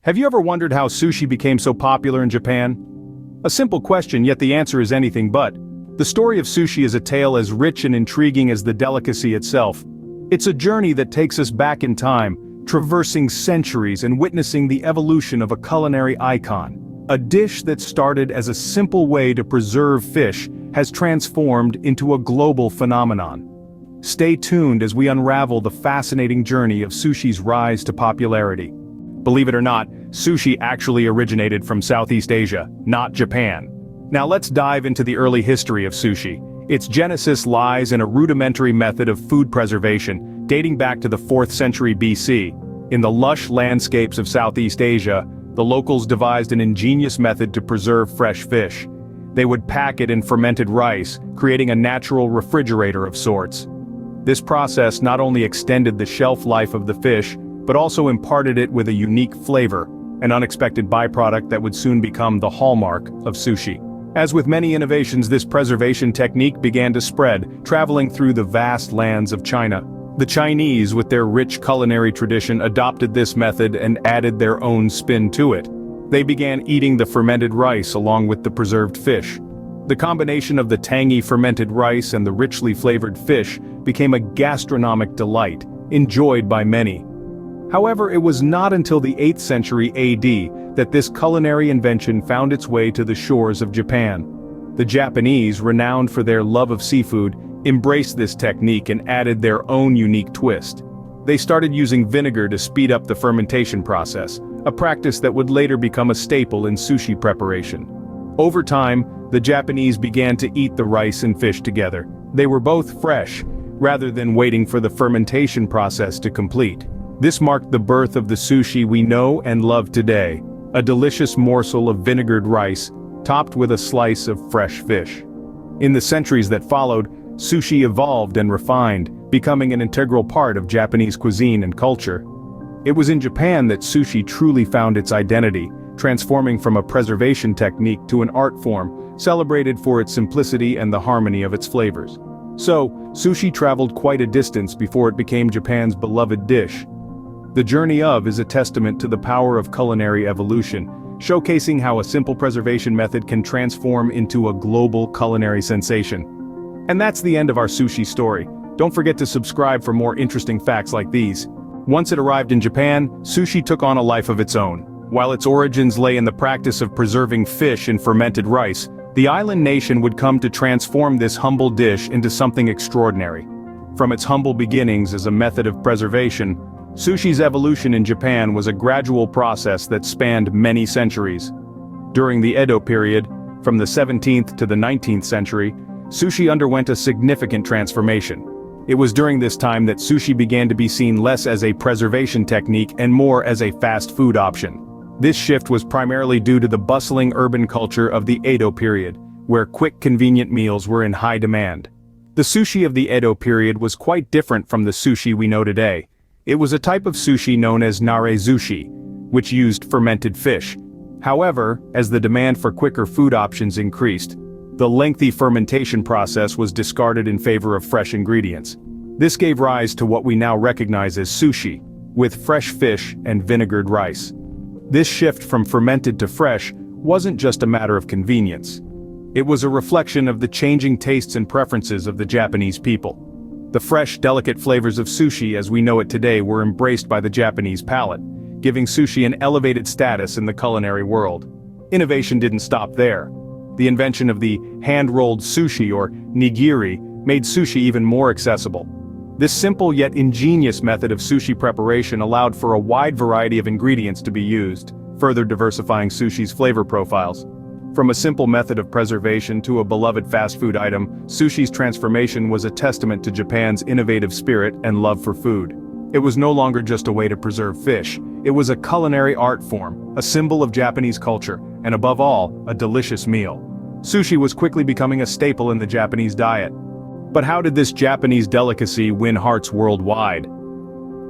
Have you ever wondered how sushi became so popular in Japan? A simple question, yet the answer is anything but. The story of sushi is a tale as rich and intriguing as the delicacy itself. It's a journey that takes us back in time, traversing centuries and witnessing the evolution of a culinary icon. A dish that started as a simple way to preserve fish has transformed into a global phenomenon. Stay tuned as we unravel the fascinating journey of sushi's rise to popularity. Believe it or not, sushi actually originated from Southeast Asia, not Japan. Now let's dive into the early history of sushi. Its genesis lies in a rudimentary method of food preservation, dating back to the 4th century BC. In the lush landscapes of Southeast Asia, the locals devised an ingenious method to preserve fresh fish. They would pack it in fermented rice, creating a natural refrigerator of sorts. This process not only extended the shelf life of the fish, but also imparted it with a unique flavor, an unexpected byproduct that would soon become the hallmark of sushi. As with many innovations, this preservation technique began to spread, traveling through the vast lands of China. The Chinese, with their rich culinary tradition, adopted this method and added their own spin to it. They began eating the fermented rice along with the preserved fish. The combination of the tangy fermented rice and the richly flavored fish became a gastronomic delight, enjoyed by many. However, it was not until the 8th century AD that this culinary invention found its way to the shores of Japan. The Japanese, renowned for their love of seafood, embraced this technique and added their own unique twist. They started using vinegar to speed up the fermentation process, a practice that would later become a staple in sushi preparation. Over time, the Japanese began to eat the rice and fish together. They were both fresh, rather than waiting for the fermentation process to complete. This marked the birth of the sushi we know and love today, a delicious morsel of vinegared rice, topped with a slice of fresh fish. In the centuries that followed, sushi evolved and refined, becoming an integral part of Japanese cuisine and culture. It was in Japan that sushi truly found its identity, transforming from a preservation technique to an art form, celebrated for its simplicity and the harmony of its flavors. So, sushi traveled quite a distance before it became Japan's beloved dish. The journey of is a testament to the power of culinary evolution, showcasing how a simple preservation method can transform into a global culinary sensation. And that's the end of our sushi story. Don't forget to subscribe for more interesting facts like these. Once it arrived in Japan, sushi took on a life of its own. While its origins lay in the practice of preserving fish in fermented rice, the island nation would come to transform this humble dish into something extraordinary. From its humble beginnings as a method of preservation, sushi's evolution in Japan was a gradual process that spanned many centuries. During the Edo period, from the 17th to the 19th century, sushi underwent a significant transformation. It was during this time that sushi began to be seen less as a preservation technique and more as a fast food option. This shift was primarily due to the bustling urban culture of the Edo period, where quick convenient meals were in high demand. The sushi of the Edo period was quite different from the sushi we know today. It was a type of sushi known as nare-zushi, which used fermented fish. However, as the demand for quicker food options increased, the lengthy fermentation process was discarded in favor of fresh ingredients. This gave rise to what we now recognize as sushi, with fresh fish and vinegared rice. This shift from fermented to fresh wasn't just a matter of convenience. It was a reflection of the changing tastes and preferences of the Japanese people. The fresh, delicate flavors of sushi as we know it today were embraced by the Japanese palate, giving sushi an elevated status in the culinary world. Innovation didn't stop there. The invention of the hand-rolled sushi or nigiri made sushi even more accessible. This simple yet ingenious method of sushi preparation allowed for a wide variety of ingredients to be used, further diversifying sushi's flavor profiles. From a simple method of preservation to a beloved fast food item, sushi's transformation was a testament to Japan's innovative spirit and love for food. It was no longer just a way to preserve fish. It was a culinary art form, a symbol of Japanese culture, and above all, a delicious meal. Sushi was quickly becoming a staple in the Japanese diet. But how did this Japanese delicacy win hearts worldwide?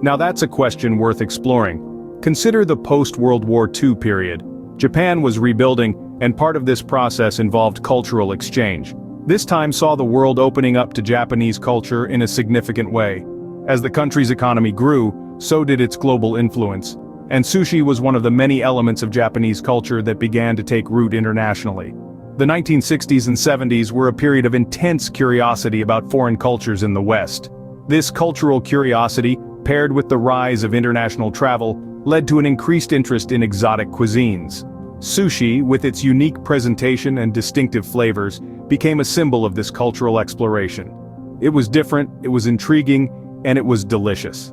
Now that's a question worth exploring. Consider the post-World War II period. Japan was rebuilding, and part of this process involved cultural exchange. This time saw the world opening up to Japanese culture in a significant way. As the country's economy grew, so did its global influence. and sushi was one of the many elements of Japanese culture that began to take root internationally. The 1960s and 70s were a period of intense curiosity about foreign cultures in the West. This cultural curiosity, paired with the rise of international travel, led to an increased interest in exotic cuisines. Sushi, with its unique presentation and distinctive flavors, became a symbol of this cultural exploration. It was different, it was intriguing, and it was delicious.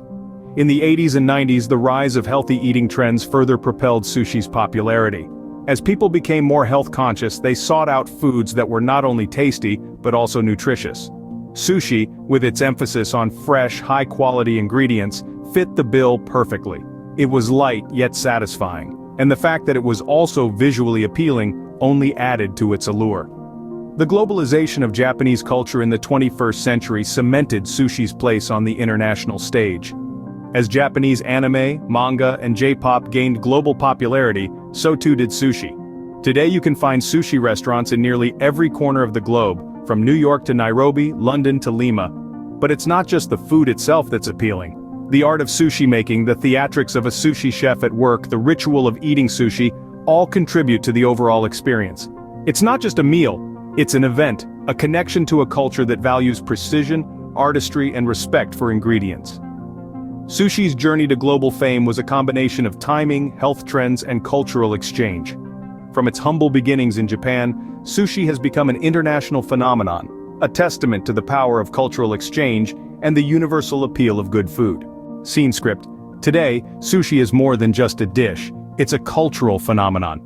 In the 80s and 90s, the rise of healthy eating trends further propelled sushi's popularity. As people became more health-conscious, they sought out foods that were not only tasty, but also nutritious. Sushi, with its emphasis on fresh, high-quality ingredients, fit the bill perfectly. It was light yet satisfying, and the fact that it was also visually appealing only added to its allure. The globalization of Japanese culture in the 21st century cemented sushi's place on the international stage. As Japanese anime, manga, and J-pop gained global popularity, so too did sushi. Today you can find sushi restaurants in nearly every corner of the globe, from New York to Nairobi, London to Lima. But it's not just the food itself that's appealing. The art of sushi making, the theatrics of a sushi chef at work, the ritual of eating sushi, all contribute to the overall experience. It's not just a meal, it's an event, a connection to a culture that values precision, artistry, and respect for ingredients. Sushi's journey to global fame was a combination of timing, health trends, and cultural exchange. From its humble beginnings in Japan, sushi has become an international phenomenon, a testament to the power of cultural exchange and the universal appeal of good food. Scene script. Today, sushi is more than just a dish, it's a cultural phenomenon.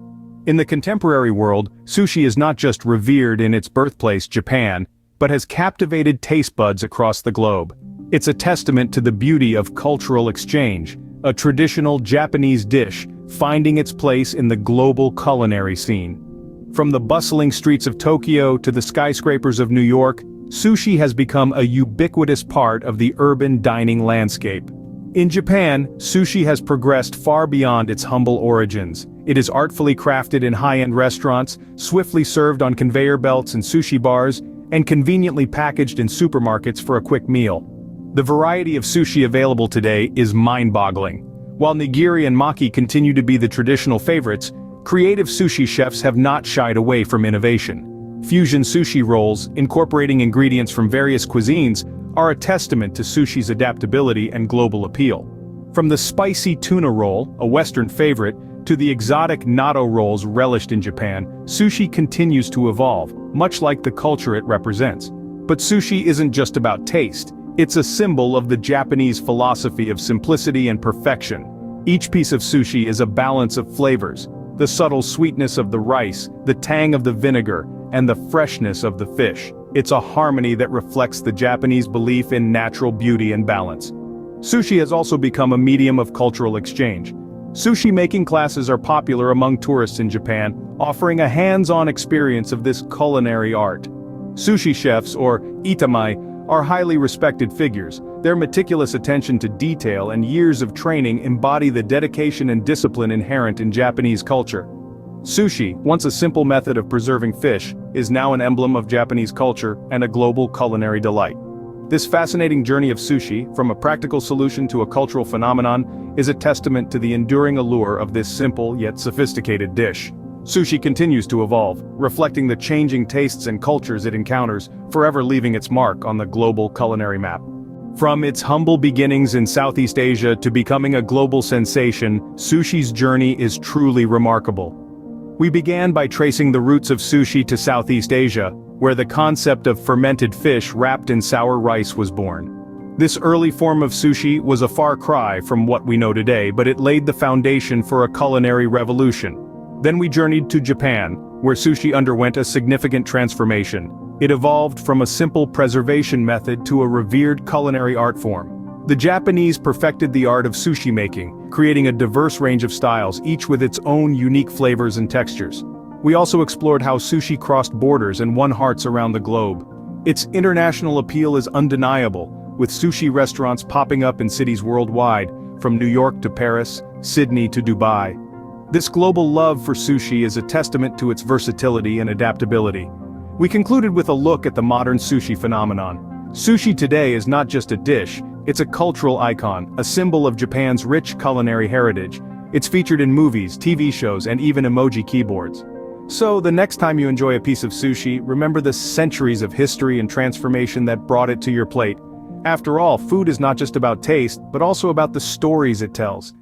In the contemporary world, sushi is not just revered in its birthplace, Japan, but has captivated taste buds across the globe. It's a testament to the beauty of cultural exchange, a traditional Japanese dish finding its place in the global culinary scene. From the bustling streets of Tokyo to the skyscrapers of New York, sushi has become a ubiquitous part of the urban dining landscape. In Japan, sushi has progressed far beyond its humble origins. It is artfully crafted in high-end restaurants, swiftly served on conveyor belts and sushi bars, and conveniently packaged in supermarkets for a quick meal. The variety of sushi available today is mind-boggling. While nigiri and maki continue to be the traditional favorites, creative sushi chefs have not shied away from innovation. Fusion sushi rolls, incorporating ingredients from various cuisines, are a testament to sushi's adaptability and global appeal. From the spicy tuna roll, a Western favorite, to the exotic natto rolls relished in Japan, sushi continues to evolve, much like the culture it represents. But sushi isn't just about taste. It's a symbol of the Japanese philosophy of simplicity and perfection. Each piece of sushi is a balance of flavors, the subtle sweetness of the rice, the tang of the vinegar, and the freshness of the fish. It's a harmony that reflects the Japanese belief in natural beauty and balance. Sushi has also become a medium of cultural exchange. Sushi making classes are popular among tourists in Japan, offering a hands-on experience of this culinary art. Sushi chefs, or itamai, are highly respected figures. Their meticulous attention to detail and years of training embody the dedication and discipline inherent in Japanese culture. Sushi, once a simple method of preserving fish, is now an emblem of Japanese culture and a global culinary delight. This fascinating journey of sushi, from a practical solution to a cultural phenomenon, is a testament to the enduring allure of this simple yet sophisticated dish. Sushi continues to evolve, reflecting the changing tastes and cultures it encounters, forever leaving its mark on the global culinary map. From its humble beginnings in Southeast Asia to becoming a global sensation, sushi's journey is truly remarkable. We began by tracing the roots of sushi to Southeast Asia, where the concept of fermented fish wrapped in sour rice was born. This early form of sushi was a far cry from what we know today, but it laid the foundation for a culinary revolution. Then we journeyed to Japan, where sushi underwent a significant transformation. It evolved from a simple preservation method to a revered culinary art form. The Japanese perfected the art of sushi making, creating a diverse range of styles, each with its own unique flavors and textures. We also explored how sushi crossed borders and won hearts around the globe. Its international appeal is undeniable, with sushi restaurants popping up in cities worldwide, from New York to Paris, Sydney to Dubai. This global love for sushi is a testament to its versatility and adaptability. We concluded with a look at the modern sushi phenomenon. Sushi today is not just a dish, it's a cultural icon, a symbol of Japan's rich culinary heritage. It's featured in movies, TV shows, and even emoji keyboards. So, the next time you enjoy a piece of sushi, remember the centuries of history and transformation that brought it to your plate. After all, food is not just about taste, but also about the stories it tells.